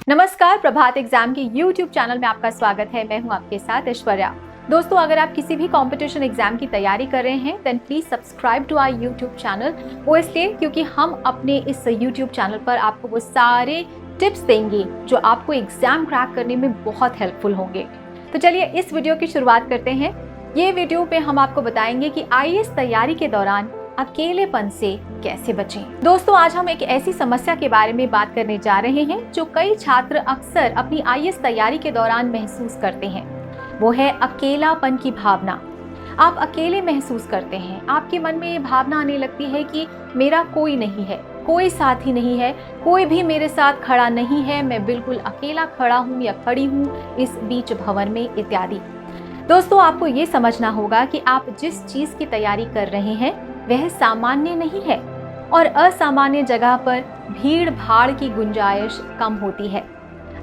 नमस्कार, प्रभात एग्जाम के YouTube channel में आपका स्वागत है। मैं हूं आपके साथ ऐश्वर्या। दोस्तों, अगर आप किसी भी कंपटीशन एग्जाम की तैयारी कर रहे हैं then please subscribe to our YouTube channel. वो इसलिए क्योंकि हम अपने इस YouTube चैनल पर आपको वो सारे टिप्स देंगे जो आपको एग्जाम क्रैक करने में बहुत हेल्पफुल होंगे। तो चलिए इस वीडियो की शुरुआत करते हैं। ये वीडियो पे हम आपको बताएंगे कि IAS तैयारी के दौरान अकेलेपन से कैसे बचें। दोस्तों, आज हम एक ऐसी समस्या के बारे में बात करने जा रहे हैं जो कई छात्र अक्सर अपनी IAS तैयारी के दौरान महसूस करते हैं। वो है अकेलापन की भावना। आप अकेले महसूस करते हैं। आपके मन में ये भावना आने लगती है कि मेरा कोई नहीं है, कोई साथी नहीं है, कोई भी मेरे साथ खड़ा नहीं है, मैं बिल्कुल अकेला खड़ा हूँ या खड़ी हूँ इस बीच भंवर में इत्यादि। दोस्तों, आपको ये समझना होगा कि आप जिस चीज की तैयारी कर रहे हैं वह सामान्य नहीं है और असामान्य जगह पर भीड़ भाड़ की गुंजाइश कम होती है।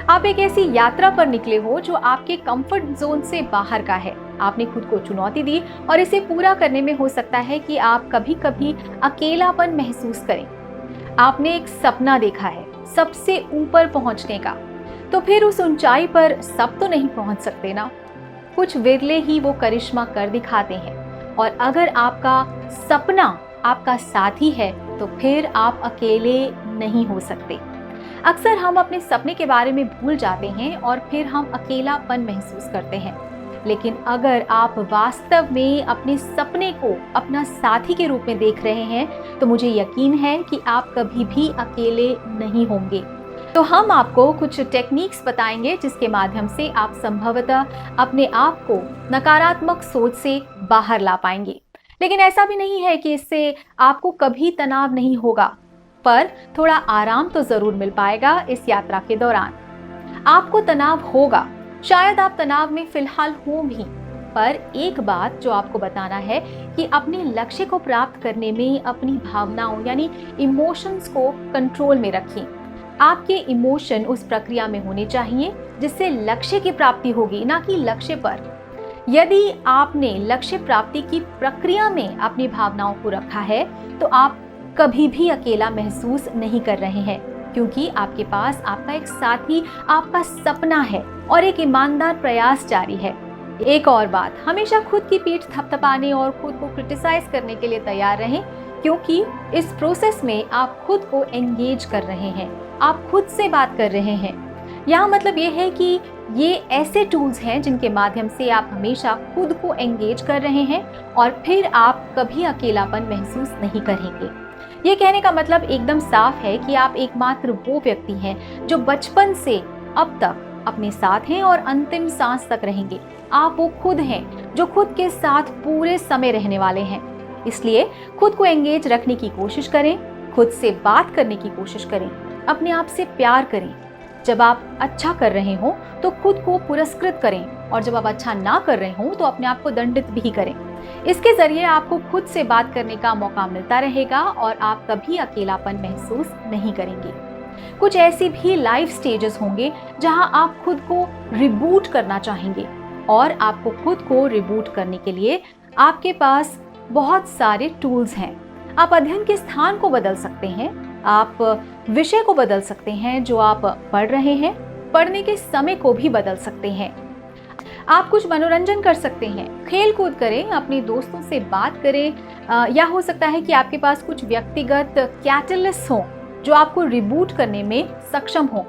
आप एक ऐसी यात्रा पर निकले हो जो आपके कंफर्ट जोन से बाहर का है। आपने खुद को चुनौती दी और इसे पूरा करने में हो सकता है कि आप कभी कभी अकेलापन महसूस करें। आपने एक सपना देखा है सबसे ऊपर पहुंचने का, तो फिर उस ऊंचाई पर सब तो नहीं पहुंच सकते ना। कुछ विरले ही वो करिश्मा कर दिखाते हैं और अगर आपका सपना आपका साथी है तो फिर आप अकेले नहीं हो सकते। अक्सर हम अपने सपने के बारे में भूल जाते हैं और फिर हम अकेलापन महसूस करते हैं। लेकिन अगर आप वास्तव में अपने सपने को अपना साथी के रूप में देख रहे हैं तो मुझे यकीन है कि आप कभी भी अकेले नहीं होंगे। तो हम आपको कुछ टेक्निक्स बताएंगे जिसके माध्यम से आप संभवतः अपने आप को नकारात्मक सोच से बाहर ला पाएंगे। लेकिन ऐसा भी नहीं है कि इससे आपको कभी तनाव नहीं होगा, पर थोड़ा आराम तो जरूर मिल पाएगा इस यात्रा के दौरान। आपको तनाव होगा, शायद आप तनाव में फिलहाल हो भी, पर एक बात जो आपको बताना है कि अपने लक्ष्य को प्राप्त करने में अपनी भावनाओं यानी इमोशंस को कंट्रोल में रखें। आपके इमोशन उस प्रक्रिया में होने चाहिए जिससे लक्ष्य की प्राप्ति होगी, ना कि लक्ष्य पर। यदि आपने लक्ष्य प्राप्ति की प्रक्रिया में अपनी भावनाओं को रखा है तो आप कभी भी अकेला महसूस नहीं कर रहे हैं, क्योंकि आपके पास आपका एक साथी, आपका सपना है और एक ईमानदार प्रयास जारी है। एक और बात, हमेशा खुद की पीठ थपथपाने और खुद को क्रिटिसाइज करने के लिए तैयार रहें, क्योंकि इस प्रोसेस में आप खुद को एंगेज कर रहे हैं, आप खुद से बात कर रहे हैं। यहाँ मतलब ये है कि ये ऐसे टूल्स हैं जिनके माध्यम से आप हमेशा खुद को एंगेज कर रहे हैं और फिर आप कभी अकेलापन महसूस नहीं करेंगे। ये कहने का मतलब एकदम साफ है कि आप एकमात्र वो व्यक्ति हैं जो बचपन से अब तक अपने साथ हैं और अंतिम सांस तक रहेंगे। आप वो खुद हैं जो खुद के साथ पूरे समय रहने वाले हैं। इसलिए खुद को एंगेज रखने की कोशिश करें, खुद से बात करने की कोशिश करें, अपने आप से प्यार करें। जब आप अच्छा कर रहे हो तो खुद को पुरस्कृत करें और जब आप अच्छा ना कर रहे हो तो अपने आप को दंडित भी करें। इसके जरिए आपको खुद से बात करने का मौका मिलता रहेगा और आप कभी अकेलापन महसूस नहीं करेंगे। कुछ ऐसी भी लाइफ स्टेजेस होंगे जहां आप खुद को रिबूट करना चाहेंगे और आपको खुद को रिबूट करने के लिए आपके पास बहुत सारे टूल्स हैं। आप अध्ययन के स्थान को बदल सकते हैं, आप विषय को बदल सकते हैं जो आप पढ़ रहे हैं, पढ़ने के समय को भी बदल सकते हैं। आप कुछ मनोरंजन कर सकते हैं, खेल कूद करें, अपने दोस्तों से बात करें, या हो सकता है कि आपके पास कुछ व्यक्तिगत कैटलिस्ट हों जो आपको रिबूट करने में सक्षम हो।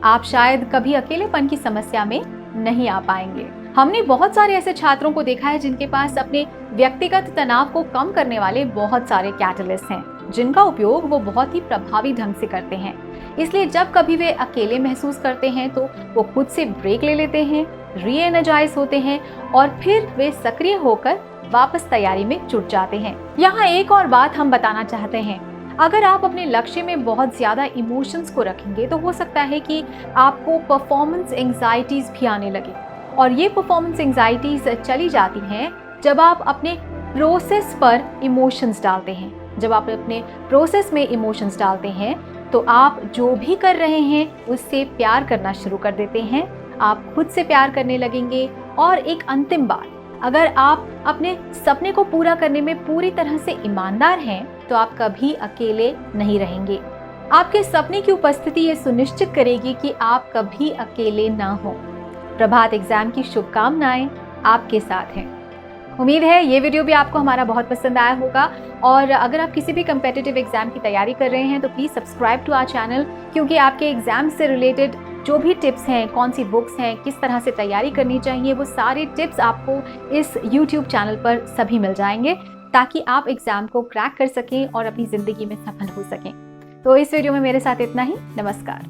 आप शायद कभी अकेलेपन की समस्या में नहीं आ पाएंगे। हमने बहुत सारे ऐसे छात्रों को देखा है जिनके पास अपने व्यक्तिगत तनाव को कम करने वाले बहुत सारे कैटलिस्ट हैं, जिनका उपयोग वो बहुत ही प्रभावी ढंग से करते हैं। इसलिए जब कभी वे अकेले महसूस करते हैं तो वो खुद से ब्रेक ले लेते हैं, री एनर्जाइज होते हैं और फिर वे सक्रिय होकर वापस तैयारी में जुट जाते हैं। यहाँ एक और बात हम बताना चाहते हैं, अगर आप अपने लक्ष्य में बहुत ज्यादा इमोशंस को रखेंगे तो हो सकता है कि आपको परफॉर्मेंस एंजाइटीज भी आने लगे। और ये परफॉर्मेंस एंजाइटीज चली जाती हैं जब आप अपने प्रोसेस पर इमोशंस डालते हैं। जब आप अपने प्रोसेस में इमोशंस डालते हैं तो आप जो भी कर रहे हैं उससे प्यार करना शुरू कर देते हैं, आप खुद से प्यार करने लगेंगे। और एक अंतिम बात, अगर आप अपने सपने को पूरा करने में पूरी तरह से ईमानदार हैं तो आप कभी अकेले नहीं रहेंगे। आपके सपने की उपस्थिति ये सुनिश्चित करेगी कि आप कभी अकेले ना हो। प्रभात एग्जाम की शुभकामनाएं आपके साथ हैं। उम्मीद है ये वीडियो भी आपको हमारा बहुत पसंद आया होगा, और अगर आप किसी भी कम्पिटिटिव एग्जाम की तैयारी कर रहे हैं तो please subscribe to our channel, क्योंकि आपके एग्जाम से रिलेटेड जो भी टिप्स हैं, कौन सी बुक्स हैं, किस तरह से तैयारी करनी चाहिए, वो सारे टिप्स आपको इस यूट्यूब चैनल पर सभी मिल जाएंगे, ताकि आप एग्जाम को क्रैक कर सकें और अपनी ज़िंदगी में सफल हो सकें। तो इस वीडियो में मेरे साथ इतना ही। नमस्कार।